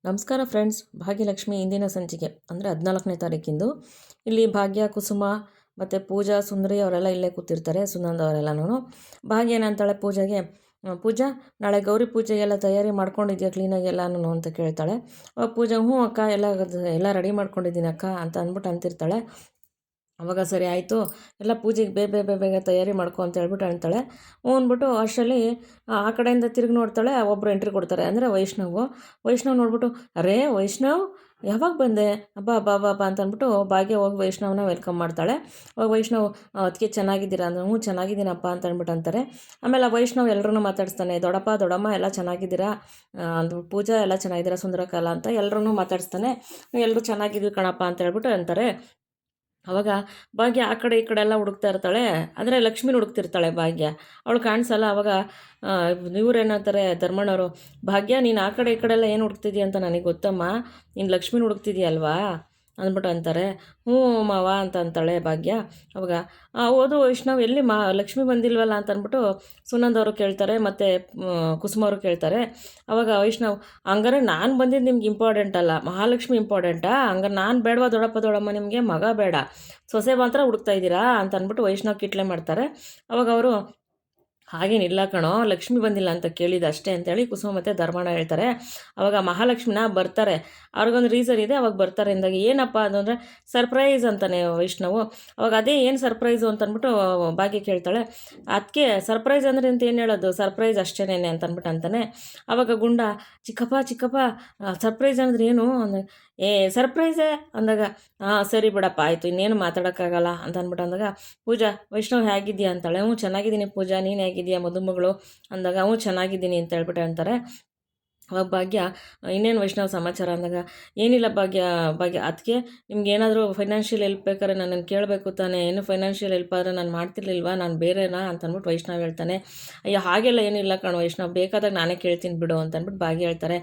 ನಮಸ್ಕಾರ ಫ್ರೆಂಡ್ಸ್. ಭಾಗ್ಯಲಕ್ಷ್ಮಿ ಇಂದಿನ ಸಂಚಿಕೆ ಅಂದರೆ 14ನೇ ತಾರೀಕಿಂದು ಇಲ್ಲಿ ಭಾಗ್ಯ, ಕುಸುಮ ಮತ್ತು ಪೂಜಾ, ಸುಂದರಿ ಅವರೆಲ್ಲ ಇಲ್ಲೇ ಕೂತಿರ್ತಾರೆ. ಸುನಂದ ಅವರೆಲ್ಲನೂ. ಭಾಗ್ಯ ಏನಂತಾಳೆ ಪೂಜಾಗೆ, ಪೂಜಾ ನಾಳೆ ಗೌರಿ ಪೂಜೆಗೆಲ್ಲ ತಯಾರಿ ಮಾಡ್ಕೊಂಡಿದ್ಯಾ ಕ್ಲೀನಾಗಿ ಎಲ್ಲನೂ ಅಂತ ಕೇಳ್ತಾಳೆ. ಪೂಜಾ ಹ್ಞೂ ಅಕ್ಕ, ಎಲ್ಲ ರೆಡಿ ಮಾಡ್ಕೊಂಡಿದ್ದೀನಿ ಅಕ್ಕ ಅಂತ ಅಂದ್ಬಿಟ್ಟು ಅಂತಿರ್ತಾಳೆ. ಅವಾಗ ಸರಿ ಆಯಿತು, ಎಲ್ಲ ಪೂಜೆಗೆ ಬೇಗ ತಯಾರಿ ಮಾಡ್ಕೊ ಅಂತ ಹೇಳ್ಬಿಟ್ಟು ಹೇಳ್ತಾಳೆ. ಅಂದ್ಬಿಟ್ಟು ಅಷ್ಟರಲ್ಲಿ ಆ ಕಡೆಯಿಂದ ತಿರುಗಿ ನೋಡ್ತಾಳೆ. ಒಬ್ಬರು ಎಂಟ್ರಿ ಕೊಡ್ತಾರೆ, ಅಂದರೆ ವೈಷ್ಣವ್ ನೋಡ್ಬಿಟ್ಟು, ಅರೇ ವೈಷ್ಣವ್ ಯಾವಾಗ ಬಂದೆ, ಅಬ್ಬಾ ಬಾ ಬಾ ಬಾ ಅಂತ ಅಂದ್ಬಿಟ್ಟು ಭಾಗ್ಯ ಹೋಗಿ ವೈಷ್ಣವನ ವೆಲ್ಕಮ್ ಮಾಡ್ತಾಳೆ. ವೈಷ್ಣವ್ ಅದಕ್ಕೆ ಚೆನ್ನಾಗಿದ್ದೀರಾ ಅಂದ್ರೆ ಹ್ಞೂ ಚೆನ್ನಾಗಿದ್ದೀನಪ್ಪ ಅಂತ ಅಂದ್ಬಿಟ್ಟು ಅಂತಾರೆ. ಆಮೇಲೆ ವೈಷ್ಣವ್ ಎಲ್ಲರೂ ಮಾತಾಡಿಸ್ತಾನೆ, ದೊಡ್ಡಪ್ಪ ದೊಡ್ಡಮ್ಮ ಎಲ್ಲ ಚೆನ್ನಾಗಿದ್ದೀರಾ ಅಂದ್ಬಿಟ್ಟು, ಪೂಜಾ ಎಲ್ಲ ಚೆನ್ನಾಗಿದ್ದೀರಾ ಸುಂದರಕಾಲ ಅಂತ ಎಲ್ಲರೂ ಮಾತಾಡಿಸ್ತಾನೆ. ಎಲ್ಲರೂ ಚೆನ್ನಾಗಿದ್ವಿ ಕಣಪ್ಪ ಅಂತ ಹೇಳ್ಬಿಟ್ಟು ಅಂತಾರೆ. ಅವಾಗ ಭಾಗ್ಯ ಆ ಕಡೆ ಈ ಕಡೆ ಎಲ್ಲ ಹುಡುಕ್ತಾ ಇರ್ತಾಳೆ. ಅಂದರೆ ಲಕ್ಷ್ಮಿನ ಹುಡುಕ್ತಿರ್ತಾಳೆ ಭಾಗ್ಯ, ಅವಳು ಕಾಣಿಸಲ್ಲ. ಅವಾಗ ಇವ್ರೇನಂತಾರೆ ಧರ್ಮಣ್ಣವರು, ಭಾಗ್ಯ ನೀನು ಆ ಕಡೆ ಈ ಕಡೆ ಎಲ್ಲ ಏನು ಹುಡುಕ್ತಿದ್ದೀಯ ಅಂತ ನನಗೆ ಗೊತ್ತಮ್ಮ, ನೀನು ಲಕ್ಷ್ಮಿನ ಹುಡುಕ್ತಿದ್ದೀಯಲ್ವಾ ಅಂದ್ಬಿಟ್ಟು ಅಂತಾರೆ. ಹ್ಞೂ ಮಾವ ಅಂತ ಅಂತಾಳೆ ಭಾಗ್ಯ. ಅವಾಗ ಹೌದು ವೈಷ್ಣವ್ ಎಲ್ಲಿ ಲಕ್ಷ್ಮಿ ಬಂದಿಲ್ವಲ್ಲ ಅಂತ ಅಂದ್ಬಿಟ್ಟು ಸುನಂದವರು ಕೇಳ್ತಾರೆ, ಮತ್ತು ಕುಸುಮ ಅವರು ಕೇಳ್ತಾರೆ. ಅವಾಗ ವೈಷ್ಣವ್, ಹಂಗಾರೆ ನಾನು ಬಂದಿದ್ದು ನಿಮ್ಗೆ ಇಂಪಾರ್ಟೆಂಟ್ ಅಲ್ಲ, ಮಹಾಲಕ್ಷ್ಮಿ ಇಂಪಾರ್ಟೆಂಟಾ, ಹಂಗಾರೆ ನಾನು ಬೇಡವಾ ದೊಡ್ಡಪ್ಪ ದೊಡ್ಡಮ್ಮ, ನಿಮಗೆ ಮಗ ಬೇಡ, ಸೊಸೆ ಮಾತ್ರ ಹುಡುಕ್ತಾ ಇದ್ದೀರಾ ಅಂತ ಅಂದ್ಬಿಟ್ಟು ವೈಷ್ಣವ್ ಕಿಟ್ಲೆ ಮಾಡ್ತಾರೆ. ಅವಾಗ ಅವರು, ಹಾಗೇನಿಲ್ಲ ಕಣೋ, ಲಕ್ಷ್ಮಿ ಬಂದಿಲ್ಲ ಅಂತ ಕೇಳಿದ ಅಷ್ಟೇ ಅಂತೇಳಿ ಕುಸುಮ ಮತ್ತು ಧರ್ಮಣ್ಣ ಹೇಳ್ತಾರೆ. ಅವಾಗ ಮಹಾಲಕ್ಷ್ಮಿನ ಬರ್ತಾರೆ, ಅವ್ರಿಗೊಂದು ರೀಸನ್ ಇದೆ, ಅವಾಗ ಬರ್ತಾರೆ ಅಂದಾಗ ಏನಪ್ಪ ಅಂತಂದರೆ ಸರ್ಪ್ರೈಸ್ ಅಂತಾನೆ ವೈಷ್ಣವು. ಅವಾಗ ಅದೇ ಏನು ಸರ್ಪ್ರೈಸು ಅಂತ ಅಂದ್ಬಿಟ್ಟು ಭಾಗ್ಯ ಕೇಳ್ತಾಳೆ. ಅದಕ್ಕೆ ಸರ್ಪ್ರೈಸ್ ಅಂದರೆ ಅಂತ ಏನು ಹೇಳೋದು, ಸರ್ಪ್ರೈಸ್ ಅಷ್ಟೇನೇನೆ ಅಂತ ಅಂದ್ಬಿಟ್ಟು ಅಂತಾನೆ. ಅವಾಗ ಗುಂಡ, ಚಿಕ್ಕಪ್ಪ ಸರ್ಪ್ರೈಸ್ ಅಂದ್ರೆ ಏನು ಅಂದ, ಸರ್ಪ್ರೈಸೇ ಅಂದಾಗ, ಸರಿ ಬಿಡಪ್ಪ ಆಯಿತು, ಇನ್ನೇನು ಮಾತಾಡೋಕ್ಕಾಗಲ್ಲ ಅಂತ ಅಂದ್ಬಿಟ್ಟು ಅಂದಾಗ, ಪೂಜಾ ವೈಷ್ಣವ್ ಹೇಗಿದ್ದೀಯಾ ಅಂತಾಳೆ. ಹ್ಞೂ ಚೆನ್ನಾಗಿದ್ದೀನಿ ಪೂಜಾ, ನೀನು ಹೇಗಿದ್ದೀಯಾ ಮದುಮಗಳು ಅಂದಾಗ, ಹ್ಞೂ ಚೆನ್ನಾಗಿದ್ದೀನಿ ಅಂತ ಹೇಳ್ಬಿಟ್ಟು ಅಂತಾರೆ. ಅವಾಗ ಭಾಗ್ಯ, ಇನ್ನೇನು ವೈಷ್ಣವ್ ಸಮಾಚಾರ ಅಂದಾಗ, ಏನಿಲ್ಲ ಭಾಗ್ಯ ಅದಕ್ಕೆ ನಿಮ್ಗೆ ಏನಾದರೂ ಫೈನಾನ್ಷಿಯಲ್ ಹೆಲ್ಪ್ ಬೇಕಾದ್ರೆ ನನ್ನನ್ನು ಕೇಳಬೇಕು ತಾನೇ, ಏನು ಫೈನಾನ್ಷಿಯಲ್ ಹೆಲ್ಪ್ ಆದರೆ ನಾನು ಮಾಡ್ತಿರ್ಲಿಲ್ವಾ, ನಾನು ಬೇರೆನಾ ಅಂತ ಅಂದ್ಬಿಟ್ಟು ವೈಷ್ಣವ್ ಹೇಳ್ತಾನೆ. ಅಯ್ಯೋ ಹಾಗೆಲ್ಲ ಏನಿಲ್ಲ ಕಣೋ ವೈಷ್ಣವ್, ಬೇಕಾದಾಗ ನಾನೇ ಕೇಳ್ತೀನಿ ಬಿಡು ಅಂತ ಅಂದ್ಬಿಟ್ಟು ಭಾಗ್ಯ ಹೇಳ್ತಾರೆ.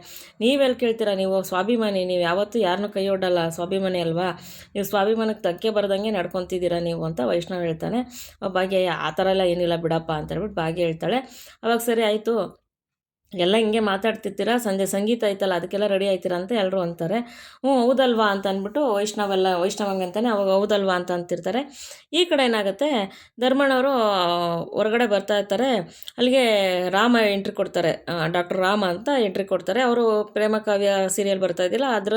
ನೀವೆಲ್ಲಿ ಕೇಳ್ತೀರಾ, ನೀವು ಸ್ವಾಭಿಮಾನಿ, ನೀವು ಯಾವತ್ತೂ ಯಾರನ್ನೂ ಕೈ ಒಡ್ಡಲ್ಲ, ಸ್ವಾಭಿಮಾನಿ ಅಲ್ವಾ, ನೀವು ಸ್ವಾಭಿಮಾನಕ್ಕೆ ಧಕ್ಕೆ ಬರ್ದಂಗೆ ನಡ್ಕೊತಿದ್ದೀರಾ ನೀವು ಅಂತ ವೈಷ್ಣವ್ ಹೇಳ್ತಾನೆ. ಭಾಗ್ಯ, ಆ ಥರ ಎಲ್ಲ ಏನಿಲ್ಲ ಬಿಡಪ್ಪ ಅಂತ ಹೇಳ್ಬಿಟ್ಟು ಭಾಗ್ಯ ಹೇಳ್ತಾಳೆ. ಅವಾಗ ಸರಿ ಆಯಿತು, ಎಲ್ಲ ಹಿಂಗೆ ಮಾತಾಡ್ತಿರ್ತೀರಾ, ಸಂಜೆ ಸಂಗೀತ ಆಯ್ತಲ್ಲ ಅದಕ್ಕೆಲ್ಲ ರೆಡಿ ಆಯ್ತೀರಾ ಅಂತ ಎಲ್ಲರೂ ಅಂತಾರೆ. ಹ್ಞೂ ಹೌದಲ್ವಾ ಅಂತ ಅಂದ್ಬಿಟ್ಟು ವೈಷ್ಣವಂಗಂತಾನೆ. ಅವಾಗ ಹೌದಲ್ವಾ ಅಂತ ಅಂತಿರ್ತಾರೆ. ಈ ಕಡೆ ಏನಾಗುತ್ತೆ, ಧರ್ಮಣ್ಣವರು ಹೊರಗಡೆ ಬರ್ತಾ ಇರ್ತಾರೆ. ಅಲ್ಲಿಗೆ ರಾಮ ಎಂಟ್ರಿ ಕೊಡ್ತಾರೆ, ಡಾಕ್ಟರ್ ರಾಮ ಅಂತ ಎಂಟ್ರಿ ಕೊಡ್ತಾರೆ. ಅವರು ಪ್ರೇಮ ಕಾವ್ಯ ಸೀರಿಯಲ್ ಬರ್ತಾ ಇದ್ದಿಲ್ಲ, ಅದ್ರ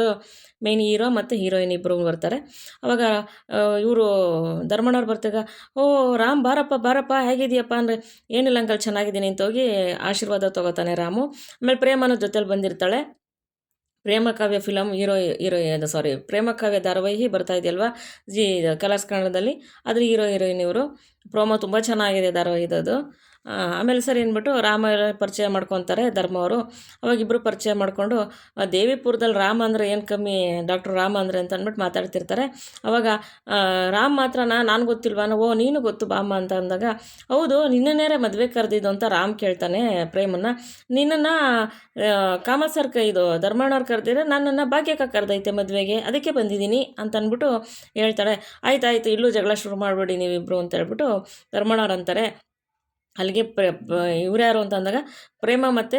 ಮೇನ್ ಹೀರೋ ಮತ್ತು ಹೀರೋಯಿನ್ ಇಬ್ಬರು ಬರ್ತಾರೆ. ಅವಾಗ ಇವರು ಧರ್ಮಣ್ಣವ್ರು ಬರ್ತಾಗ, ಓ ರಾಮ್ ಬಾರಪ್ಪ ಹೇಗಿದೆಯಪ್ಪ ಅಂದರೆ, ಏನಿಲ್ಲ ಅಂಕಲ್ ಚೆನ್ನಾಗಿದ್ದೀನಿ ಅಂತ ಹೋಗಿ ಆಶೀರ್ವಾದ ತೊಗೋತಾನೆ ರಾಮು. ಆಮೇಲೆ ಪ್ರೇಮನ ಜೊತೆಲಿ ಬಂದಿರ್ತಾಳೆ. ಪ್ರೇಮ ಕಾವ್ಯ ಫಿಲಮ್ ಪ್ರೇಮ ಕಾವ್ಯ ಧಾರಾವಾಹಿ ಬರ್ತಾ ಇದೆಯಲ್ವಾ ಕಲರ್ಸ್ ಕನ್ನಡದಲ್ಲಿ, ಅದ್ರ ಹೀರೋಯಿನ್ ಇವರು. ಪ್ರೋಮೋ ತುಂಬ ಚೆನ್ನಾಗಿದೆ ಧಾರಾವಾಹಿದದು. ಆಮೇಲೆ ಸರಿ ಅಂದ್ಬಿಟ್ಟು ರಾಮ ಪರಿಚಯ ಮಾಡ್ಕೊತಾರೆ ಧರ್ಮ ಅವರು. ಅವಾಗಿಬ್ಬರು ಪರಿಚಯ ಮಾಡಿಕೊಂಡು, ದೇವಿಪುರದಲ್ಲಿ ರಾಮ ಅಂದರೆ ಏನು ಕಮ್ಮಿ, ಡಾಕ್ಟರ್ ರಾಮ ಅಂದರೆ ಅಂತ ಅಂದ್ಬಿಟ್ಟು ಮಾತಾಡ್ತಿರ್ತಾರೆ. ಅವಾಗ ರಾಮ್ ಮಾತ್ರನಾ, ನಾನು ಗೊತ್ತಿಲ್ವಾನ, ಓ ನೀನು ಗೊತ್ತು ಬಾಮ್ಮ ಅಂತ ಅಂದಾಗ, ಹೌದು ನಿನ್ನನ್ನೇ ಮದುವೆ ಕರೆದಿದ್ದು ಅಂತ ರಾಮ್ ಕೇಳ್ತಾನೆ ಪ್ರೇಮನ್ನ. ನಿನ್ನನ್ನು ಕಾಮತ್ ಸರ್ ಇದು ಧರ್ಮಣ್ಣವ್ರು ಕರೆದಿದ್ರೆ, ನನ್ನನ್ನು ಭಾಗ್ಯಕ್ಕ ಕರೆದೈತೆ ಮದುವೆಗೆ, ಅದಕ್ಕೆ ಬಂದಿದ್ದೀನಿ ಅಂತ ಅಂದ್ಬಿಟ್ಟು ಹೇಳ್ತಾಳೆ. ಆಯ್ತು ಇಲ್ಲೂ ಜಗಳ ಶುರು ಮಾಡಬೇಡಿ ನೀವಿಬ್ಬರು ಅಂತ ಹೇಳ್ಬಿಟ್ಟು ಧರ್ಮಣ್ಣವ್ರು ಅಂತಾರೆ. ಅಲ್ಲಿಗೆ ಇವ್ರು ಯಾರು ಅಂತ ಅಂದಾಗ, ಪ್ರೇಮ ಮತ್ತು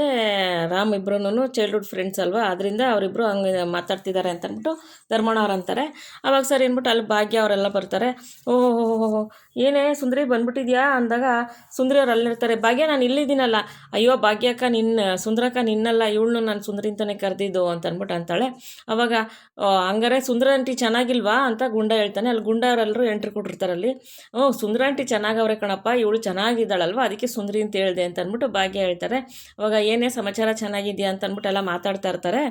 ರಾಮ್ ಇಬ್ಬರೂ ಚೈಲ್ಡ್ಹುಡ್ ಫ್ರೆಂಡ್ಸ್ ಅಲ್ವಾ, ಅದರಿಂದ ಅವರಿಬ್ಬರು ಹಂಗೆ ಮಾತಾಡ್ತಿದ್ದಾರೆ ಅಂತ ಅಂದ್ಬಿಟ್ಟು ಧರ್ಮಣ್ಣವ್ರು ಅಂತಾರೆ. ಅವಾಗ ಸರಿ ಅಂದ್ಬಿಟ್ಟು ಅಲ್ಲಿ ಭಾಗ್ಯ ಅವರೆಲ್ಲ ಬರ್ತಾರೆ. ಓಹೋ ಏನೇ ಸುಂದರಿ ಬಂದ್ಬಿಟ್ಟಿದ್ಯಾ ಅಂದಾಗ, ಸುಂದರಿ ಅವ್ರು ಅಲ್ಲಿರ್ತಾರೆ. ಭಾಗ್ಯ ನಾನು ಇಲ್ಲಿದ್ದೀನಲ್ಲ, ಅಯ್ಯೋ ಭಾಗ್ಯಕ್ಕ ಸುಂದರಕ್ಕ ನಿನ್ನಲ್ಲ, ಇವಳು ನಾನು ಸುಂದರಿ ಅಂತಲೇ ಕರೆದಿದ್ದು ಅಂತ ಅಂದ್ಬಿಟ್ಟು ಅಂತಾಳೆ. ಅವಾಗ ಹಂಗಾರೆ ಸುಂದರ ಆಂಟಿ ಚೆನ್ನಾಗಿಲ್ವಾ ಅಂತ ಗುಂಡ ಹೇಳ್ತಾನೆ. ಅಲ್ಲಿ ಗುಂಡ ಅವರೆಲ್ಲರೂ ಎಂಟ್ರಿ ಕೊಟ್ಟಿರ್ತಾರೆ ಅಲ್ಲಿ. ಸುಂದರ ಆಂಟಿ ಚೆನ್ನಾಗವ್ರೆ ಕಣಪ್ಪ, ಇವಳು ಚೆನ್ನಾಗಿದ್ದಾಳಲ್ವ ಅದಕ್ಕೆ ಸುಂದರಿ ಅಂತ ಹೇಳಿದೆ ಅಂತ ಅಂದ್ಬಿಟ್ಟು ಭಾಗ್ಯ ಹೇಳ್ತಾರೆ. ಅವಾಗ ಏನೇ ಸಮಾಚಾರ ಚೆನ್ನಾಗಿದೆಯಾ ಅಂತ ಅಂದ್ಬಿಟ್ಟು ಎಲ್ಲ ಮಾತಾಡ್ತಾ ಇರ್ತಾರೆ.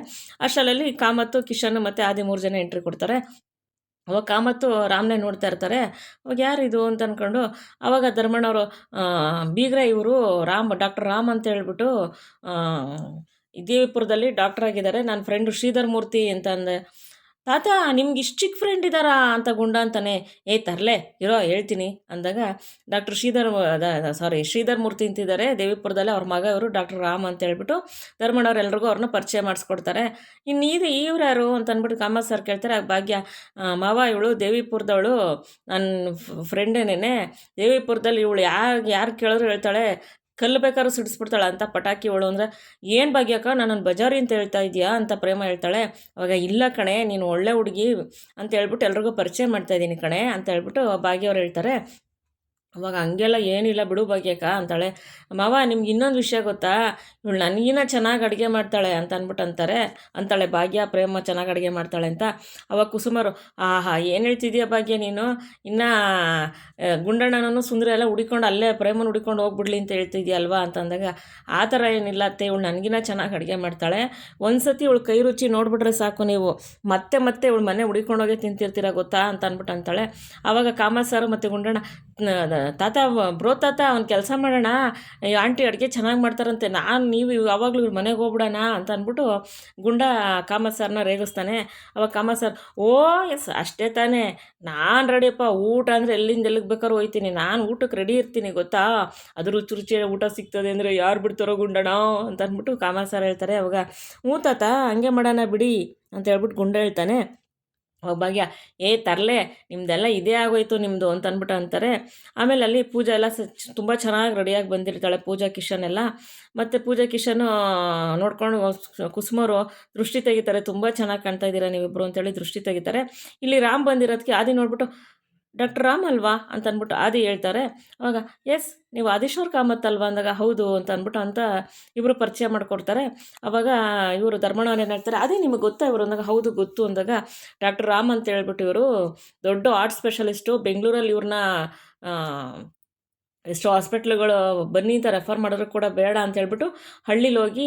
ಅಷ್ಟರಲ್ಲಿ ಕಾಮತ್ತು, ಕಿಶನ್ ಮತ್ತು ಆದಿ 3 ಜನ ಎಂಟ್ರಿ ಕೊಡ್ತಾರೆ. ಅವಾಗ ಕಾಮತ್ತು ರಾಮ್ನೇ ನೋಡ್ತಾ ಇರ್ತಾರೆ. ಅವಾಗ ಯಾರಿದು ಅಂತ ಅಂದ್ಕೊಂಡು, ಅವಾಗ ಧರ್ಮಣ್ಣವರು, ಬೀಗ್ರೆ ಇವರು ಡಾಕ್ಟರ್ ರಾಮ್ ಅಂತ ಹೇಳ್ಬಿಟ್ಟು ದೇವಿಪುರದಲ್ಲಿ ಡಾಕ್ಟರ್ ಆಗಿದ್ದಾರೆ, ನನ್ನ ಫ್ರೆಂಡು ಶ್ರೀಧರ್ ಮೂರ್ತಿ ಅಂತ ಅಂದೆ. ತಾತ ನಿಮ್ಗೆ ಇಷ್ಟು ಚಿಕ್ಕ ಫ್ರೆಂಡ್ ಇದ್ದಾರಾ ಅಂತ ಗುಂಡ ಅಂತಾನೆ. ತರಲೆ ಇರೋ ಹೇಳ್ತೀನಿ ಅಂದಾಗ, ಡಾಕ್ಟರ್ ಶ್ರೀಧರ್ ಮೂರ್ತಿ ಅಂತಿದ್ದಾರೆ ದೇವಿಪುರದಲ್ಲಿ, ಅವ್ರ ಮಗ ಇವರು ಡಾಕ್ಟರ್ ರಾಮ್ ಅಂತ ಹೇಳ್ಬಿಟ್ಟು ಧರ್ಮಣ್ಣವ್ರು ಎಲ್ರಿಗೂ ಅವ್ರನ್ನ ಪರಿಚಯ ಮಾಡಿಸ್ಕೊಡ್ತಾರೆ. ಇನ್ನು ಇವ್ರು ಯಾರು ಅಂತ ಅಂದ್ಬಿಟ್ಟು ಕಾಮತ್ ಸರ್ ಕೇಳ್ತಾರೆ. ಆಗ ಭಾಗ್ಯ, ಮಾವ ಇವಳು ದೇವಿಪುರದವಳು, ನನ್ನ ಫ್ರೆಂಡೇನೇನೆ, ದೇವಿಪುರದಲ್ಲಿ ಇವಳು ಯಾರು ಕೇಳಿದ್ರು ಹೇಳ್ತಾಳೆ, ಕಲ್ಲು ಬೇಕಾದ್ರೂ ಸಿಡಿಸ್ಬಿಡ್ತಾಳೆ ಅಂತ ಪಟಾಕಿಗಳು. ಅಂದರೆ ಏನು ಭಾಗ್ಯಕ್ಕ ನನ್ನನ್ನು ಬಜಾರಿ ಅಂತ ಹೇಳ್ತಾ ಇದೆಯಾ ಅಂತ ಪ್ರೇಮ ಹೇಳ್ತಾಳೆ. ಅವಾಗ ಇಲ್ಲ ಕಣೆ ನೀನು ಒಳ್ಳೆ ಹುಡುಗಿ ಅಂತ ಹೇಳ್ಬಿಟ್ಟು ಎಲ್ರಿಗೂ ಪರಿಚಯ ಮಾಡ್ತಾ ಇದ್ದೀನಿ ಕಣೆ ಅಂತ ಹೇಳ್ಬಿಟ್ಟು ಭಾಗ್ಯವ್ರು ಹೇಳ್ತಾರೆ. ಅವಾಗ ಹಂಗೆಲ್ಲ ಏನಿಲ್ಲ ಬಿಡು ಭಾಗ್ಯಕ್ಕ ಅಂತಾಳೆ. ಮಾವ ನಿಮ್ಗೆ ಇನ್ನೊಂದು ವಿಷಯ ಗೊತ್ತಾ, ಇವಳು ನನಗಿನ್ನ ಚೆನ್ನಾಗಿ ಅಡುಗೆ ಮಾಡ್ತಾಳೆ ಅಂತ ಅಂದ್ಬಿಟ್ಟು ಅಂತಾಳೆ ಭಾಗ್ಯ ಪ್ರೇಮ ಚೆನ್ನಾಗಿ ಅಡುಗೆ ಮಾಡ್ತಾಳೆ ಅಂತ. ಅವಾಗ ಕುಸುಮರು ಆಹಾ ಏನು ಹೇಳ್ತಿದ್ಯಾ ಭಾಗ್ಯ ನೀನು, ಇನ್ನು ಗುಂಡಣ್ಣನೂ ಸುಂದರ ಎಲ್ಲ ಹುಡಿಕೊಂಡು ಅಲ್ಲೇ ಪ್ರೇಮನ ಹುಡಿಕೊಂಡು ಹೋಗ್ಬಿಡ್ಲಿ ಅಂತ ಹೇಳ್ತಿದ್ಯಲ್ವಾ ಅಂತ ಅಂದಾಗ, ಆ ಥರ ಏನಿಲ್ಲ ಅತ್ತೆ, ಇವಳು ನನಗಿನ್ನ ಚೆನ್ನಾಗಿ ಅಡುಗೆ ಮಾಡ್ತಾಳೆ. ಒಂದು ಸತಿ ಇವಳು ಕೈ ರುಚಿ ನೋಡಿಬಿಟ್ರೆ ಸಾಕು ನೀವು ಮತ್ತೆ ಮತ್ತೆ ಇವಳು ಮನೆ ಹುಡಿಕೊಂಡೋಗೇ ತಿಂತಿರ್ತೀರ ಗೊತ್ತಾ ಅಂತ ಅಂದ್ಬಿಟ್ಟು ಅಂತಾಳೆ. ಆವಾಗ ಕಾಮಸಾರು ಮತ್ತು ಗುಂಡಣ್ಣ ತಾತ ಬ್ರೋ ತಾತ ಅವ್ನು ಕೆಲಸ ಮಾಡೋಣ, ಆಂಟಿ ಅಡುಗೆ ಚೆನ್ನಾಗಿ ಮಾಡ್ತಾರಂತೆ, ನೀವು ಯಾವಾಗಲೂ ಇವ್ರ ಮನೆಗೆ ಹೋಗ್ಬಿಡೋಣ ಅಂತ ಅಂದ್ಬಿಟ್ಟು ಗುಂಡ ಕಾಮತ್ ರೇಗಿಸ್ತಾನೆ. ಅವಾಗ ಕಾಮತ್ ಓ ಎಸ್ ಅಷ್ಟೇ ತಾನೇ, ನಾನು ರೆಡಿಯಪ್ಪ, ಊಟ ಅಂದರೆ ಎಲ್ಲಿಂದ ಎಲ್ಲಿಗೆ ಬೇಕಾದ್ರೂ ಹೋಗ್ತೀನಿ, ನಾನು ಊಟಕ್ಕೆ ರೆಡಿ ಇರ್ತೀನಿ ಗೊತ್ತಾ, ಅದು ರುಚಿ ರುಚಿಯಾಗಿ ಊಟ ಸಿಗ್ತದೆ ಅಂದರೆ ಯಾರು ಬಿಡ್ತಾರೋ ಗುಂಡಣ ಅಂತ ಅಂದ್ಬಿಟ್ಟು ಕಾಮತ್ ಹೇಳ್ತಾರೆ. ಅವಾಗ ಹ್ಞೂ ತಾತ ಹಂಗೆ ಮಾಡೋಣ ಬಿಡಿ ಅಂತ ಹೇಳ್ಬಿಟ್ಟು ಗುಂಡ ಹೇಳ್ತಾನೆ. ಅವಾಗ ಭಾಗ್ಯ ತರಲೆ ನಿಮ್ಮದೆಲ್ಲ ಇದೇ ಆಗೋಯ್ತು ನಿಮ್ಮದು ಅಂತ ಅಂದ್ಬಿಟ್ಟು ಅಂತಾರೆ. ಆಮೇಲೆ ಅಲ್ಲಿ ಪೂಜಾ ಎಲ್ಲ ತುಂಬ ಚೆನ್ನಾಗಿ ರೆಡಿಯಾಗಿ ಬಂದಿರ್ತಾಳೆ ಪೂಜಾ ಕಿಶನ್ ಎಲ್ಲ. ಮತ್ತು ಪೂಜಾ ಕಿಶನು ನೋಡ್ಕೊಂಡು ಕುಸುಮರು ದೃಷ್ಟಿ ತೆಗಿತಾರೆ, ತುಂಬ ಚೆನ್ನಾಗಿ ಕಾಣ್ತಾ ಇದ್ದೀರಾ ನೀವಿಬ್ಬರು ಅಂತೇಳಿ ದೃಷ್ಟಿ ತೆಗಿತಾರೆ. ಇಲ್ಲಿ ರಾಮ್ ಬಂದಿರೋದಕ್ಕೆ ಆದಿ ನೋಡ್ಬಿಟ್ಟು ಡಾಕ್ಟರ್ ರಾಮ್ ಅಲ್ವಾ ಅಂತ ಅಂದ್ಬಿಟ್ಟು ಆದಿ ಹೇಳ್ತಾರೆ. ಅವಾಗ ಎಸ್ ನೀವು ಆದಿಶ್ವರ್ ಕಾಮತ್ ಅಲ್ವಾ ಅಂದಾಗ ಹೌದು ಅಂತ ಅಂದ್ಬಿಟ್ಟು ಇಬ್ಬರು ಪರಿಚಯ ಮಾಡಿಕೊಡ್ತಾರೆ. ಅವಾಗ ಇವರು ಧರ್ಮಣ್ಣವ್ರು ಏನು ಹೇಳ್ತಾರೆ, ಅದೇ ನಿಮಗೆ ಗೊತ್ತಾ ಇವರು ಅಂದಾಗ ಹೌದು ಗೊತ್ತು ಅಂದಾಗ, ಡಾಕ್ಟರ್ ರಾಮ್ ಅಂತ ಹೇಳ್ಬಿಟ್ಟು ಇವರು ದೊಡ್ಡ ಆರ್ಟ್ ಸ್ಪೆಷಲಿಸ್ಟು, ಬೆಂಗಳೂರಲ್ಲಿ ಇವ್ರನ್ನ ಎಷ್ಟೋ ಹಾಸ್ಪಿಟ್ಲುಗಳು ಬನ್ನಿ ಅಂತ ರೆಫರ್ ಮಾಡಿದ್ರು ಕೂಡ ಬೇಡ ಅಂತ ಹೇಳ್ಬಿಟ್ಟು ಹಳ್ಳೀಲಿ ಹೋಗಿ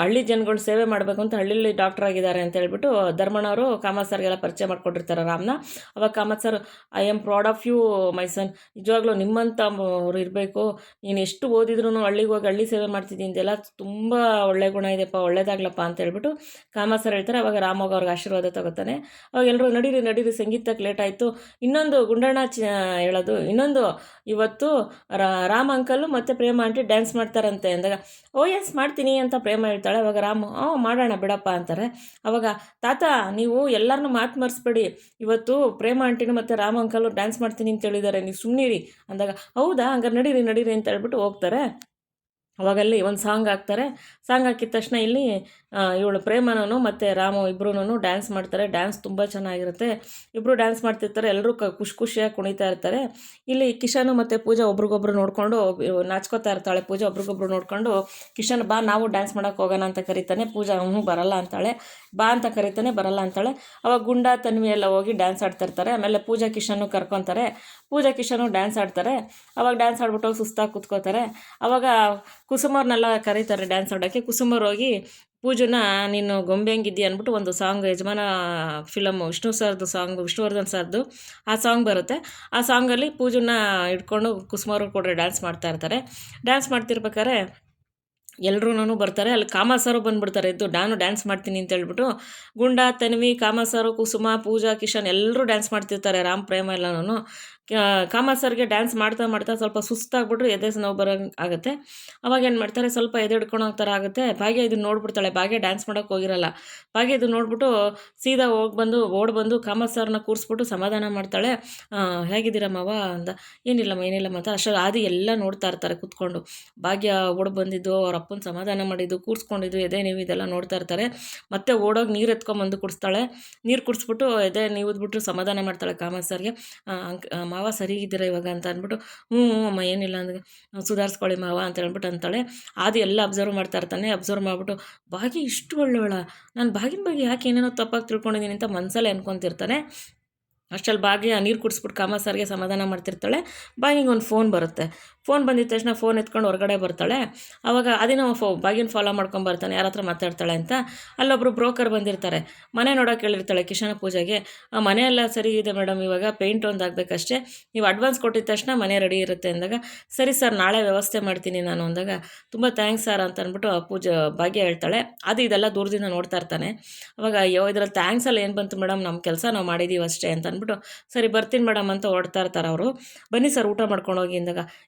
ಹಳ್ಳಿ ಜನಗಳು ಸೇವೆ ಮಾಡಬೇಕು ಅಂತ ಹಳ್ಳಿಲಿ ಡಾಕ್ಟರ್ ಆಗಿದ್ದಾರೆ ಅಂತ ಹೇಳ್ಬಿಟ್ಟು ಧರ್ಮಣ್ಣವರು ಕಾಮತ್ ಸರ್ಗೆಲ್ಲ ಪರಿಚಯ ಮಾಡ್ಕೊಂಡಿರ್ತಾರೆ ರಾಮ್ನ. ಅವಾಗ Kamath sir I am proud of you my son, ನಿಜವಾಗ್ಲೂ ನಿಮ್ಮಂಥ ಅವ್ರು ಇರಬೇಕು, ನೀನು ಎಷ್ಟು ಓದಿದ್ರು ಹಳ್ಳಿಗೆ ಹೋಗಿ ಹಳ್ಳಿ ಸೇವೆ ಮಾಡ್ತಿದ್ದೀನಿ ಅಂತೆಲ್ಲ ತುಂಬ ಒಳ್ಳೆ ಗುಣ ಇದೆಯಪ್ಪ, ಒಳ್ಳೇದಾಗ್ಲಪ್ಪ ಅಂತ ಹೇಳ್ಬಿಟ್ಟು ಕಾಮತ್ ಸರ್ ಹೇಳ್ತಾರೆ. ಅವಾಗ ರಾಮೋಗ ಅವ್ರಿಗೆ ಆಶೀರ್ವಾದ ತಗೋತಾನೆ. ಅವಾಗ ಎಲ್ಲರೂ ನಡೀರಿ ಸಂಗೀತಕ್ಕೆ ಲೇಟ್ ಆಯಿತು, ಇನ್ನೊಂದು ಗುಂಡಣ್ಣ ಹೇಳೋದು ಇನ್ನೊಂದು ಇವತ್ತು ರಾಮ್ ಅಂಕಲ್ಲು ಮತ್ತು ಪ್ರೇಮ ಆಂಟಿ ಡ್ಯಾನ್ಸ್ ಮಾಡ್ತಾರಂತೆ ಅಂದಾಗ ಓ ಎಸ್ ಮಾಡ್ತೀನಿ ಅಂತ ಪ್ರೇಮ ಹೇಳ್ತಾಳೆ. ಅವಾಗ ರಾಮು ಮಾಡೋಣ ಬಿಡಪ್ಪ ಅಂತಾರೆ. ಅವಾಗ ತಾತ ನೀವು ಎಲ್ಲರನ್ನೂ ಮಾತು ಮರೆಸ್ಬೇಡಿ, ಇವತ್ತು ಪ್ರೇಮ ಆಂಟಿನೂ ಮತ್ತು ರಾಮ್ ಅಂಕಲ್ಲು ಡ್ಯಾನ್ಸ್ ಮಾಡ್ತೀನಿ ಅಂತ ಹೇಳಿದ್ದಾರೆ, ನೀವು ಸುಮ್ಮನಿರಿ ಅಂದಾಗ ಹೌದಾ ಹಂಗಾರೆ ನಡೀರಿ ಅಂತ ಹೇಳ್ಬಿಟ್ಟು ಹೋಗ್ತಾರೆ. ಅವಾಗಲ್ಲಿ ಒಂದು ಸಾಂಗ್ ಹಾಕ್ತಾರೆ. ಸಾಂಗ್ ಹಾಕಿದ ತಕ್ಷಣ ಇಲ್ಲಿ ಇವಳು ಪ್ರೇಮನೂ ಮತ್ತು ರಾಮು ಇಬ್ಬರೂ ಡ್ಯಾನ್ಸ್ ಮಾಡ್ತಾರೆ. ಡ್ಯಾನ್ಸ್ ತುಂಬ ಚೆನ್ನಾಗಿರುತ್ತೆ. ಇಬ್ಬರು ಡ್ಯಾನ್ಸ್ ಮಾಡ್ತಿರ್ತಾರೆ, ಎಲ್ಲರೂ ಖುಷಿಯಾಗಿ ಕುಣಿತಾ ಇರ್ತಾರೆ. ಇಲ್ಲಿ ಕಿಶನು ಮತ್ತು ಪೂಜಾ ಒಬ್ರಿಗೊಬ್ರು ನೋಡಿಕೊಂಡು ನಾಚ್ಕೋತಾ ಇರ್ತಾಳೆ. ಪೂಜಾ ಒಬ್ರಿಗೊಬ್ರು ನೋಡಿಕೊಂಡು ಕಿಶನ್ ಬಾ ನಾವು ಡ್ಯಾನ್ಸ್ ಮಾಡೋಕ್ಕೆ ಹೋಗೋಣ ಅಂತ ಕರೀತಾನೆ. ಪೂಜಾ ಬರಲ್ಲ ಅಂತಾಳೆ. ಬಾ ಅಂತ ಕರೀತಾನೆ, ಬರಲ್ಲ ಅಂತಾಳೆ. ಅವಾಗ ಗುಂಡ ತನ್ವಿ ಎಲ್ಲ ಹೋಗಿ ಡ್ಯಾನ್ಸ್ ಆಡ್ತಾ ಇರ್ತಾರೆ. ಆಮೇಲೆ ಪೂಜಾ ಕಿಶನ್ನು ಕರ್ಕೊತಾರೆ. ಪೂಜಾ ಕಿಶನು ಡ್ಯಾನ್ಸ್ ಆಡ್ತಾರೆ. ಅವಾಗ ಡ್ಯಾನ್ಸ್ ಆಡ್ಬಿಟ್ಟು ಸುಸ್ತಾಗಿ ಕೂತ್ಕೋತಾರೆ. ಅವಾಗ ಕುಸುಮವ್ರನ್ನೆಲ್ಲ ಕರೀತಾರೆ ಡ್ಯಾನ್ಸ್ ಆಡೋಕ್ಕೆ. ಕುಸುಮವ್ರು ಹೋಗಿ ಪೂಜನ ನೀನು ಗೊಂಬೆ ಹಂಗಿದ್ದೀಯ ಅಂದ್ಬಿಟ್ಟು ಒಂದು ಸಾಂಗ್ ಯಜಮಾನ ಫಿಲಮು ವಿಷ್ಣುವರ್ಧನ್ ಸರ್ದು ಆ ಸಾಂಗ್ ಬರುತ್ತೆ. ಆ ಸಾಂಗಲ್ಲಿ ಪೂಜನ ಇಟ್ಕೊಂಡು ಕುಸುಮವ್ರು ಕೂಡ ಡ್ಯಾನ್ಸ್ ಮಾಡ್ತಾ ಇರ್ತಾರೆ. ಡ್ಯಾನ್ಸ್ ಮಾಡ್ತಿರ್ಬೇಕಾದ್ರೆ ಎಲ್ಲರೂ ಬರ್ತಾರೆ. ಅಲ್ಲಿ ಕಾಮಸಾರು ಬಂದುಬಿಡ್ತಾರೆ, ಎದ್ದು ನಾನು ಡ್ಯಾನ್ಸ್ ಮಾಡ್ತೀನಿ ಅಂತ ಹೇಳ್ಬಿಟ್ಟು ಗುಂಡ ತನ್ವಿ ಕಾಮಸಾರು ಕುಸುಮ ಪೂಜಾ ಕಿಶನ್ ಎಲ್ಲರೂ ಡ್ಯಾನ್ಸ್ ಮಾಡ್ತಿರ್ತಾರೆ. ರಾಮ್ ಪ್ರೇಮ ಎಲ್ಲನೂ ಕಾಮಸರ್ಗೆ ಡ್ಯಾನ್ಸ್ ಮಾಡ್ತಾ ಸ್ವಲ್ಪ ಸುಸ್ತಾಗ್ಬಿಟ್ರು, ಎದೆ ನೋವು ಬರೋಂಗೆ ಆಗುತ್ತೆ. ಅವಾಗ ಏನು ಮಾಡ್ತಾರೆ, ಸ್ವಲ್ಪ ಎದೆ ಹಿಡ್ಕೊಂಡು ಹೋಗ್ತಾರೆ ಆಗುತ್ತೆ. ಭಾಗ್ಯ ಇದನ್ನು ನೋಡ್ಬಿಡ್ತಾಳೆ. ಭಾಗ್ಯ ಡ್ಯಾನ್ಸ್ ಮಾಡೋಕ್ಕೆ ಹೋಗಿರಲ್ಲ. ಭಾಗ್ಯ ಇದನ್ನು ನೋಡ್ಬಿಟ್ಟು ಸೀದಾ ಓಡ್ ಬಂದು ಕಾಮಸರ್ನ ಕೂರಿಸ್ಬಿಟ್ಟು ಸಮಾಧಾನ ಮಾಡ್ತಾಳೆ. ಹೇಗಿದ್ದೀರ ಮಾವ ಅಂದ. ಏನಿಲ್ಲಮ್ಮ ಅಂತ ಅಷ್ಟು ಆದಿ ಎಲ್ಲ ನೋಡ್ತಾ ಇರ್ತಾರೆ ಕೂತ್ಕೊಂಡು. ಭಾಗ್ಯ ಓಡ್ ಬಂದಿದ್ದು, ಅವ್ರ ಅಪ್ಪನ ಸಮಾಧಾನ ಮಾಡಿದ್ದು, ಕೂರಿಸ್ಕೊಂಡಿದ್ದು, ಎದೆ ನೀವು ಇದೆಲ್ಲ ನೋಡ್ತಾ ಇರ್ತಾರೆ. ಮತ್ತೆ ಓಡೋಗಿ ನೀರು ಎತ್ಕೊಂಬಂದು ಕುಡಿಸ್ತಾಳೆ. ನೀರು ಕುಡಿಸ್ಬಿಟ್ಟು ಎದೆ ನೀವುದ್ಬಿಟ್ಟು ಸಮಾಧಾನ ಮಾಡ್ತಾಳೆ ಕಾಮಸರ್ಗೆ. ಮಾವ ಸರಿಗಿದ್ದೀರಾ ಇವಾಗ ಅಂತ ಅಂದ್ಬಿಟ್ಟು ಹ್ಞೂ ಅಮ್ಮ ಏನಿಲ್ಲ ಅಂದ್ರೆ ಸುಧಾರಿಸ್ಕೊಳ್ಳಿ ಮಾವ ಅಂತ ಹೇಳ್ಬಿಟ್ಟು ಅಂತಾಳೆ. ಆದಿ ಎಲ್ಲ ಅಬ್ಸರ್ವ್ ಮಾಡ್ತಾ ಇರ್ತಾನೆ. ಅಬ್ಸರ್ವ್ ಮಾಡಿಬಿಟ್ಟು ಭಾಗ್ಯ ಇಷ್ಟು ಒಳ್ಳೆಯವಳ, ನಾನು ಭಾಗಿನ ಬಗ್ಗೆ ಯಾಕೆ ಏನೇನೋ ತಪ್ಪಾಗಿ ತಿಳ್ಕೊಂಡಿದ್ದೀನಿ ಅಂತ ಮನಸಲ್ಲೇ ಅನ್ಕೊತಿರ್ತಾನೆ. ಅಷ್ಟಲ್ಲಿ ಭಾಗ್ಯ ನೀರು ಕುಡಿಸ್ಬಿಟ್ಟು ಕಾಮಸರ್ಗೆ ಸಮಾಧಾನ ಮಾಡ್ತಿರ್ತಾಳೆ. ಭಾಗ್ಯಂಗೆ ಒಂದು ಫೋನ್ ಬರುತ್ತೆ. ಫೋನ್ ಬಂದಿದ್ದ ತಕ್ಷಣ ಫೋನ್ ಎತ್ಕೊಂಡು ಹೊರಗಡೆ ಬರ್ತಾಳೆ. ಆವಾಗ ಅದಿನ ಭಾಗ್ಯನ ಫಾಲೋ ಮಾಡ್ಕೊಂಬರ್ತಾನೆ, ಯಾರ ಹತ್ರ ಮಾತಾಡ್ತಾಳೆ ಅಂತ. ಅಲ್ಲೊಬ್ಬರು ಬ್ರೋಕರ್ ಬಂದಿರ್ತಾರೆ. ಮನೆ ನೋಡೋಕೆ ಹೇಳಿರ್ತಾಳೆ ಕಿಶನ ಪೂಜೆಗೆ. ಆ ಮನೆ ಎಲ್ಲ ಸರಿ ಇದೆ ಮೇಡಮ್, ಇವಾಗ ಪೇಂಟ್ ಒಂದು ಆಗಬೇಕಷ್ಟೇ, ನೀವು ಅಡ್ವಾನ್ಸ್ ಕೊಟ್ಟಿದ ತಕ್ಷಣ ಮನೆ ರೆಡಿ ಇರುತ್ತೆ ಅಂದಾಗ ಸರಿ ಸರ್ ನಾಳೆ ವ್ಯವಸ್ಥೆ ಮಾಡ್ತೀನಿ ನಾನು ಅಂದಾಗ ತುಂಬ ಥ್ಯಾಂಕ್ಸ್ ಸರ್ ಅಂತ ಅಂದ್ಬಿಟ್ಟು ಭಾಗ್ಯ ಹೇಳ್ತಾಳೆ. ಅದು ಇದೆಲ್ಲ ದೂರದಿಂದ ನೋಡ್ತಾ ಇರ್ತಾನೆ. ಅವಾಗ ಅಯ್ಯೋ ಇದರಲ್ಲಿ ಥ್ಯಾಂಕ್ಸಲ್ಲಿ ಏನು ಬಂತು ಮೇಡಮ್, ನಮ್ಮ ಕೆಲಸ ನಾವು ಮಾಡಿದ್ದೀವಿ ಅಷ್ಟೇ ಅಂತ ಅಂದ್ಬಿಟ್ಟು ಸರಿ ಬರ್ತೀನಿ ಮೇಡಮ್ ಅಂತ ಹೊಡ್ತಾ ಇರ್ತಾರೆ ಅವರು. ಬನ್ನಿ ಸರ್ ಊಟ ಮಾಡ್ಕೊಂಡು ಹೋಗಿ ಅಂದಾಗ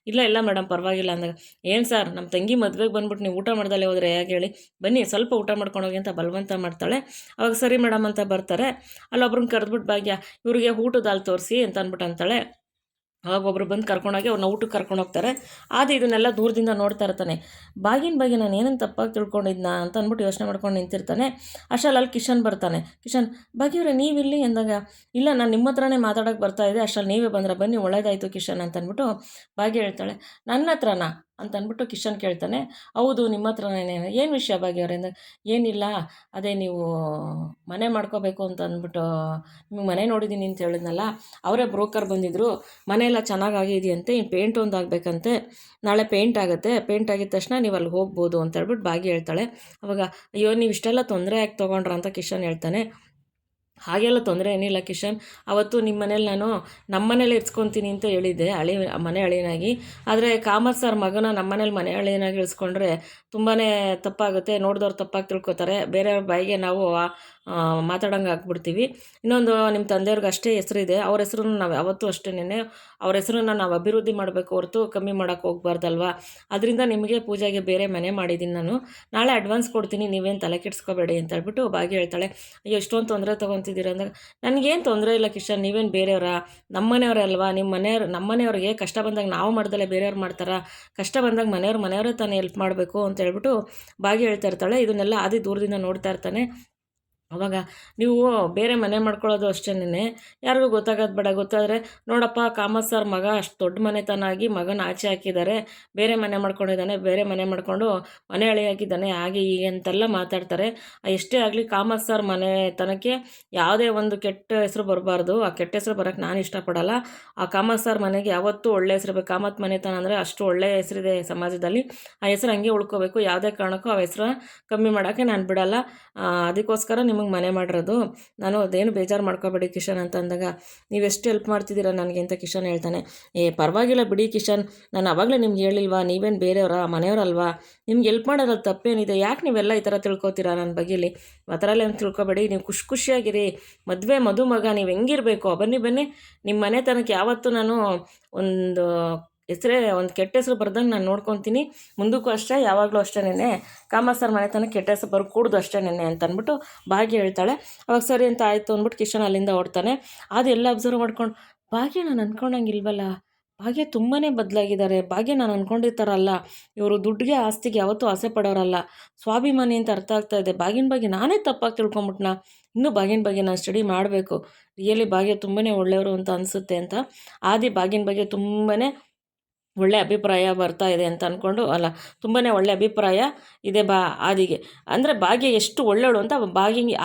ಇಲ್ಲ ಮೇಡಮ್ ಪರವಾಗಿಲ್ಲ ಅಂದಾಗ ಏನು ಸರ್ ನಮ್ಮ ತಂಗಿ ಮದುವೆಗೆ ಬಂದ್ಬಿಟ್ಟು ನೀವು ಊಟ ಮಾಡ್ದಲ್ಲೇ ಹೋದರೆ ಹೇಗೆ ಹೇಳಿ, ಬನ್ನಿ ಸ್ವಲ್ಪ ಊಟ ಮಾಡ್ಕೊಂಡು ಹೋಗಿ ಅಂತ ಬಲವಂತ ಮಾಡ್ತಾಳೆ. ಅವಾಗ ಸರಿ ಮೇಡಮ್ ಅಂತ ಬರ್ತಾರೆ. ಅಲ್ಲೊಬ್ರನ್ನ ಕರೆದ್ಬಿಟ್ಟು ಭಾಗ್ಯ ಇವ್ರಿಗೆ ಊಟದ ಹಾಲು ತೋರಿಸಿ ಅಂತ ಅಂದ್ಬಿಟ್ಟು ಅಂತಾಳೆ. ಆವಾಗ ಒಬ್ಬರು ಬಂದು ಕರ್ಕೊಂಡೋಗಿ ಅವ್ರನ್ನ ಊಟಕ್ಕೆ ಕರ್ಕೊಂಡು ಹೋಗ್ತಾರೆ. ಆದ್ರೆ ಇದನ್ನೆಲ್ಲ ದೂರದಿಂದ ನೋಡ್ತಾ ಇರ್ತಾನೆ. ಬಾಗಿನ ಬಗ್ಗೆ ನಾನು ಏನೇನು ತಪ್ಪಾಗಿ ತಿಳ್ಕೊಂಡಿದ್ನ ಅಂತ ಅಂದ್ಬಿಟ್ಟು ಯೋಚನೆ ಮಾಡ್ಕೊಂಡು ನಿಂತಿರ್ತಾನೆ. ಅಷ್ಟರಲ್ಲಿ ಅಲ್ಲಿ ಕಿಶನ್ ಬರ್ತಾನೆ. ಕಿಶನ್, ಭಾಗ್ಯವ್ರೆ ನೀವಿಲ್ಲಿ ಎಂದಾಗ, ಇಲ್ಲ ನಾನು ನಿಮ್ಮ ಹತ್ರನೇ ಮಾತಾಡೋಕ್ಕೆ ಬರ್ತಾಯಿದ್ದೆ, ಅಷ್ಟರಲ್ಲಿ ನೀವೇ ಬಂದ್ರೆ ಬನ್ನಿ ಒಳ್ಳೇದಾಯಿತು ಕಿಶನ್ ಅಂತ ಅಂದ್ಬಿಟ್ಟು ಭಾಗ್ಯ ಹೇಳ್ತಾಳೆ. ನನ್ನ ಹತ್ರನಾ ಅಂತ ಅಂದ್ಬಿಟ್ಟು ಕಿಶನ್ ಕೇಳ್ತಾನೆ. ಹೌದು ನಿಮ್ಮ ಹತ್ರನೇ. ಏನು ವಿಷಯ ಭಾಗ್ಯವ್ರೆ ಅಂದಾಗ, ಏನಿಲ್ಲ ಅದೇ ನೀವು ಮನೆ ಮಾಡ್ಕೋಬೇಕು ಅಂತ ಅಂದ್ಬಿಟ್ಟು ನಿಮಗೆ ಮನೆ ನೋಡಿದ್ದೀನಿ ಅಂತ ಹೇಳಿದ್ನಲ್ಲ, ಅವರೇ ಬ್ರೋಕರ್ ಬಂದಿದ್ದರು, ಮನೆಯೆಲ್ಲ ಚೆನ್ನಾಗಾಗಿದೆಯಂತೆ, ಇನ್ನು ಪೇಂಟ್ ಒಂದು ಆಗಬೇಕಂತೆ, ನಾಳೆ ಪೇಂಟ್ ಆಗುತ್ತೆ, ಪೇಂಟ್ ಆಗಿದ ತಕ್ಷಣ ನೀವು ಅಲ್ಲಿ ಹೋಗ್ಬೋದು ಅಂತ ಹೇಳ್ಬಿಟ್ಟು ಭಾಗ್ಯ ಹೇಳ್ತಾಳೆ. ಅವಾಗ ಅಯ್ಯೋ ನೀವು ಇಷ್ಟೆಲ್ಲ ತೊಂದರೆ ಆಗಿ ತೊಗೊಂಡ್ರ ಅಂತ ಕಿಶನ್ ಹೇಳ್ತಾನೆ. ಹಾಗೆಲ್ಲ ತೊಂದರೆ ಏನಿಲ್ಲ ಕಿಶನ್, ಅವತ್ತು ನಿಮ್ಮ ಮನೇಲಿ ನಾನು ನಮ್ಮ ಮನೇಲಿ ಇರ್ಸ್ಕೊತೀನಿ ಅಂತ ಹೇಳಿದ್ದೆ, ಮನೆ ಅಳಿಯನಾಗಿ. ಆದರೆ ಕಾಮತ್ ಸರ್ ಮಗನ ನಮ್ಮ ಮನೇಲಿ ಮನೆ ಅಳಿಯನಾಗಿ ಇಳಿಸ್ಕೊಂಡ್ರೆ ತುಂಬಾ ತಪ್ಪಾಗುತ್ತೆ, ನೋಡಿದವ್ರು ತಪ್ಪಾಗಿ ತಿಳ್ಕೊತಾರೆ, ಬೇರೆಯವ್ರ ಬಾಯಿಗೆ ನಾವು ಮಾತಾಡೋಂಗೆ ಆಗ್ಬಿಡ್ತೀವಿ. ಇನ್ನೊಂದು ನಿಮ್ಮ ತಂದೆಯವ್ರಿಗೆ ಅಷ್ಟೇ ಹೆಸರಿದೆ, ಅವ್ರ ಹೆಸರನ್ನು ನಾವು ಯಾವತ್ತೂ ಅಷ್ಟೇನೆ ಅವ್ರ ಹೆಸರನ್ನು ನಾವು ಅಭಿವೃದ್ಧಿ ಮಾಡಬೇಕು ಹೊರತು ಕಮ್ಮಿ ಮಾಡೋಕ್ಕೆ ಹೋಗ್ಬಾರ್ದಲ್ವ. ಅದರಿಂದ ನಿಮಗೆ ಪೂಜೆಗೆ ಬೇರೆ ಮನೆ ಮಾಡಿದ್ದೀನಿ ನಾನು, ನಾಳೆ ಅಡ್ವಾನ್ಸ್ ಕೊಡ್ತೀನಿ, ನೀವೇನು ತಲೆ ಕೆಡಿಸ್ಕೋಬೇಡಿ ಅಂತ ಹೇಳ್ಬಿಟ್ಟು ಭಾಗ್ಯ ಹೇಳ್ತಾಳೆ. ಅಯ್ಯೋ ಎಷ್ಟೊಂದು ತೊಂದರೆ ತೊಗೊತಿದ್ದೀರ ಅಂದಾಗ, ನನಗೇನು ತೊಂದರೆ ಇಲ್ಲ ಕಿಶನ್, ನೀವೇನು ಬೇರೆಯವರ, ನಮ್ಮ ಮನೆಯವರೇ ಅಲ್ವಾ, ನಮ್ಮ ಮನೆಯವ್ರಿಗೆ ಕಷ್ಟ ಬಂದಾಗ ನಾವು ಮಾಡ್ದಲೇ ಬೇರೆಯವ್ರು ಮಾಡ್ತಾರಾ, ಕಷ್ಟ ಬಂದಾಗ ಮನೆಯವರೇ ತಾನೇ ಹೆಲ್ಪ್ ಮಾಡಬೇಕು ಅಂತ ಹೇಳ್ಬಿಟ್ಟು ಭಾಗ್ಯ ಹೇಳ್ತಾ ಇರ್ತಾಳೆ. ಇದನ್ನೆಲ್ಲ ಆದಿ ದೂರದಿಂದ ನೋಡ್ತಾ ಇರ್ತಾನೆ. ಅವಾಗ ನೀವು ಬೇರೆ ಮನೆ ಮಾಡ್ಕೊಳ್ಳೋದು ಅಷ್ಟೇನೆ, ಯಾರಿಗೂ ಗೊತ್ತಾಗೋದು ಬೇಡ, ಗೊತ್ತಾದರೆ ನೋಡಪ್ಪ ಕಾಮತ್ ಸರ್ ಮಗ ಅಷ್ಟು ದೊಡ್ಡ ಮನೆತನಾಗಿ ಮಗನ ಆಚೆ ಹಾಕಿದ್ದಾರೆ, ಬೇರೆ ಮನೆ ಮಾಡ್ಕೊಂಡಿದ್ದಾನೆ, ಬೇರೆ ಮನೆ ಮಾಡ್ಕೊಂಡು ಮನೆ ಹಾಕಿದ್ದಾನೆ, ಹಾಗೆ ಹೀಗೆ ಅಂತೆಲ್ಲ ಮಾತಾಡ್ತಾರೆ. ಎಷ್ಟೇ ಆಗಲಿ ಕಾಮತ್ ಸರ್ ಮನೆತನಕ್ಕೆ ಯಾವುದೇ ಒಂದು ಕೆಟ್ಟ ಹೆಸರು ಬರಬಾರ್ದು, ಆ ಕೆಟ್ಟ ಹೆಸರು ಬರೋಕ್ಕೆ ನಾನು ಇಷ್ಟಪಡಲ್ಲ. ಆ ಕಾಮತ್ ಸರ್ ಮನೆಗೆ ಯಾವತ್ತೂ ಒಳ್ಳೆ ಹೆಸರು ಬೇಕು. ಕಾಮತ್ ಮನೆತನ ಅಂದರೆ ಅಷ್ಟು ಒಳ್ಳೆಯ ಹೆಸರಿದೆ ಸಮಾಜದಲ್ಲಿ, ಆ ಹೆಸರು ಹಂಗೆ ಉಳ್ಕೋಬೇಕು, ಯಾವುದೇ ಕಾರಣಕ್ಕೂ ಆ ಹೆಸರು ಕಮ್ಮಿ ಮಾಡೋಕ್ಕೆ ನಾನು ಬಿಡಲ್ಲ. ಅದಕ್ಕೋಸ್ಕರ ನಿಮಗೆ ಮನೆ ಮಾಡಿರೋದು, ನಾನು ಅದೇನು ಬೇಜಾರು ಮಾಡ್ಕೋಬೇಡಿ ಕಿಶನ್ ಅಂತ ಅಂದಾಗ, ನೀವೆಷ್ಟು ಹೆಲ್ಪ್ ಮಾಡ್ತಿದ್ದೀರಾ ನನಗೆ ಅಂತ ಕಿಶನ್ ಹೇಳ್ತಾನೆ. ಪರವಾಗಿಲ್ಲ ಬಿಡಿ ಕಿಶನ್, ನಾನು ಆವಾಗಲೇ ನಿಮ್ಗೆ ಹೇಳಿಲ್ವಾ, ನೀವೇನು ಬೇರೆಯವರಾ, ಮನೆಯವರಲ್ವಾ, ನಿಮ್ಗೆ ಹೆಲ್ಪ್ ಮಾಡೋದ್ರಲ್ಲಿ ತಪ್ಪೇನಿದೆ, ಯಾಕೆ ನೀವೆಲ್ಲ ಈ ಥರ ತಿಳ್ಕೊತೀರಾ ನನ್ನ ಬಗ್ಗೆಲಿ, ಆ ಥರ ಎಲ್ಲ ತಿಳ್ಕೊಬೇಡಿ, ನೀವು ಖುಷಿಯಾಗಿರಿ, ಮದುಮಗ ನೀವು ಹೆಂಗಿರಬೇಕು, ಬನ್ನಿ ನಿಮ್ಮ ಮನೆತನಕ್ಕೆ ಯಾವತ್ತೂ ನಾನು ಒಂದು ಒಂದು ಕೆಟ್ಟ ಹೆಸರು ಬರ್ದಂಗೆ ನಾನು ನೋಡ್ಕೊತೀನಿ, ಮುಂದಕ್ಕೂ ಅಷ್ಟೇ, ಯಾವಾಗಲೂ ಅಷ್ಟೇನೆ ಕಾಮತ್ ಸರ್ ಮನೆತನಕ್ಕೆ ಕೆಟ್ಟ ಹೆಸರು ಬರ್ಕೂಡ್ದು ಅಷ್ಟೇನೆ ಅಂತ ಅಂದ್ಬಿಟ್ಟು ಭಾಗ್ಯ ಹೇಳ್ತಾಳೆ. ಅವಾಗ ಸರಿ ಅಂತ ಆಯಿತು ಅಂದ್ಬಿಟ್ಟು ಕಿಶನ್ ಅಲ್ಲಿಂದ ಓಡ್ತಾನೆ. ಅದೆಲ್ಲ ಅಬ್ಸರ್ವ್ ಮಾಡ್ಕೊಂಡು, ಭಾಗ್ಯ ನಾನು ಅಂದ್ಕೊಂಡಂಗಿಲ್ವಲ್ಲ, ಭಾಗ್ಯ ತುಂಬಾ ಬದಲಾಗಿದ್ದಾರೆ, ಭಾಗ್ಯ ನಾನು ಅಂದ್ಕೊಂಡಿರ್ತಾರಲ್ಲ, ಇವರು ದುಡ್ಡಿಗೆ ಆಸ್ತಿಗೆ ಯಾವತ್ತೂ ಆಸೆ ಪಡೋರಲ್ಲ, ಸ್ವಾಭಿಮಾನಿ ಅಂತ ಅರ್ಥ ಆಗ್ತಾ ಇದೆ. ಭಾಗ್ಯನ ಬಗ್ಗೆ ನಾನೇ ತಪ್ಪಾಗಿ ತಿಳ್ಕೊಂಬಿಟ್ನಾ, ಇನ್ನೂ ಭಾಗ್ಯನ ಬಗ್ಗೆ ನಾನು ಸ್ಟಡಿ ಮಾಡಬೇಕು, ರಿಯಲಿ ಭಾಗ್ಯ ತುಂಬಾ ಒಳ್ಳೆಯವರು ಅಂತ ಅನಿಸುತ್ತೆ ಅಂತ ಆದಿ ಭಾಗ್ಯನ ಬಗ್ಗೆ ತುಂಬಾ ಒಳ್ಳೆ ಅಭಿಪ್ರಾಯ ಬರ್ತಾ ಇದೆ ಅಂತ ಅಂದ್ಕೊಂಡು, ಅಲ್ಲ ತುಂಬಾ ಒಳ್ಳೆ ಅಭಿಪ್ರಾಯ ಇದೆ ಆದಿಗೆ, ಅಂದರೆ ಭಾಗ್ಯ ಎಷ್ಟು ಒಳ್ಳೆಯವಳು ಅಂತ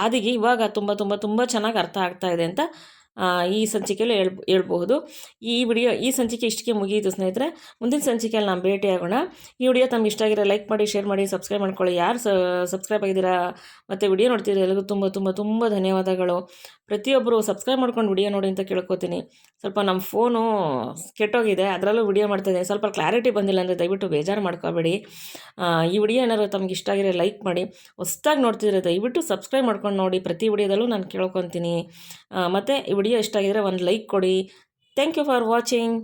ಆದಿಗೆ ಇವಾಗ ತುಂಬ ಚೆನ್ನಾಗಿ ಅರ್ಥ ಆಗ್ತಾ ಇದೆ ಅಂತ ಈ ಸಂಚಿಕೆಯಲ್ಲಿ ಹೇಳ್ಬಹುದು. ಈ ಸಂಚಿಕೆ ಇಷ್ಟಕ್ಕೆ ಮುಗಿಯಿತು ಸ್ನೇಹಿತರೆ. ಮುಂದಿನ ಸಂಚಿಕೆಯಲ್ಲಿ ನಾವು ಭೇಟಿಯಾಗೋಣ. ಈ ವಿಡಿಯೋ ತಮ್ಗೆ ಇಷ್ಟ ಆಗಿರೋ ಲೈಕ್ ಮಾಡಿ, ಶೇರ್ ಮಾಡಿ, ಸಬ್ಸ್ಕ್ರೈಬ್ ಮಾಡ್ಕೊಳ್ಳಿ. ಯಾರು ಸಬ್ಸ್ಕ್ರೈಬ್ ಆಗಿದ್ದೀರಾ ಮತ್ತು ವಿಡಿಯೋ ನೋಡ್ತಿದ್ದೀರಾ ಎಲ್ಲರಿಗೂ ತುಂಬ ಧನ್ಯವಾದಗಳು. ಪ್ರತಿಯೊಬ್ಬರು ಸಬ್ಸ್ಕ್ರೈಬ್ ಮಾಡ್ಕೊಂಡು ವಿಡಿಯೋ ನೋಡಿ ಅಂತ ಕೇಳ್ಕೊತೀನಿ. ಸ್ವಲ್ಪ ನಮ್ಮ ಫೋನು ಕೆಟ್ಟೋಗಿದೆ, ಅದರಲ್ಲೂ ವಿಡಿಯೋ ಮಾಡ್ತಾಯಿದ್ದೀನಿ, ಸ್ವಲ್ಪ ಕ್ಲಾರಿಟಿ ಬಂದಿಲ್ಲ ಅಂದರೆ ದಯವಿಟ್ಟು ಬೇಜಾರು ಮಾಡ್ಕೋಬೇಡಿ. ಈ ವಿಡಿಯೋ ಏನಾದ್ರು ತಮ್ಗೆ ಇಷ್ಟ ಆಗಿರೋ ಲೈಕ್ ಮಾಡಿ, ಹೊಸ್ದಾಗಿ ನೋಡ್ತಿದ್ರೆ ದಯವಿಟ್ಟು ಸಬ್ಸ್ಕ್ರೈಬ್ ಮಾಡ್ಕೊಂಡು ನೋಡಿ. ಪ್ರತಿ ವಿಡಿಯೋದಲ್ಲೂ ನಾನು ಕೇಳ್ಕೊತೀನಿ. ಮತ್ತು ಈ ವಿಡಿಯೋ ಇಷ್ಟ ಆಗಿದ್ರೆ ಒಂದು ಲೈಕ್ ಕೊಡಿ. Thank you for watching.